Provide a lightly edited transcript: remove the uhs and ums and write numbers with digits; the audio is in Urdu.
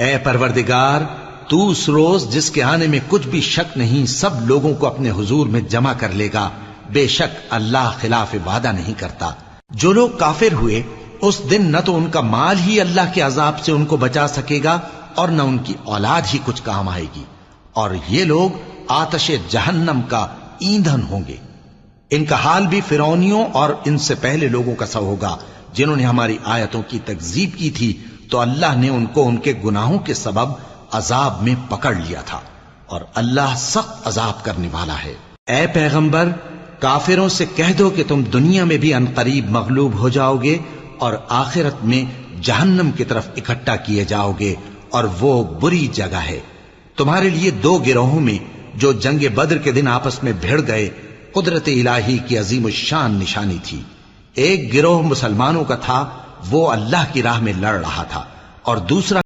اے پروردگار، تو اس روز جس کے آنے میں کچھ بھی شک نہیں سب لوگوں کو اپنے حضور میں جمع کر لے گا، بے شک اللہ خلاف وعدہ نہیں کرتا۔ جو لوگ کافر ہوئے اس دن نہ تو ان کا مال ہی اللہ کے عذاب سے ان کو بچا سکے گا اور نہ ان کی اولاد ہی کچھ کام آئے گی، اور یہ لوگ آتش جہنم کا ایندھن ہوں گے۔ ان کا حال بھی فرعونیوں اور ان سے پہلے لوگوں کا سا ہوگا جنہوں نے ہماری آیتوں کی تکذیب کی تھی، تو اللہ نے ان کو ان کے گناہوں کے سبب عذاب میں پکڑ لیا تھا، اور اللہ سخت عذاب کرنے والا ہے۔ اے پیغمبر، کافروں سے کہہ دو کہ تم دنیا میں بھی عنقریب مغلوب ہو جاؤ گے اور آخرت میں جہنم کی طرف اکٹھا کیے جاؤ گے، اور وہ بری جگہ ہے۔ تمہارے لیے دو گروہوں میں جو جنگ بدر کے دن آپس میں بھڑ گئے قدرت الہی کی عظیم الشان نشانی تھی۔ ایک گروہ مسلمانوں کا تھا، وہ اللہ کی راہ میں لڑ رہا تھا، اور دوسرا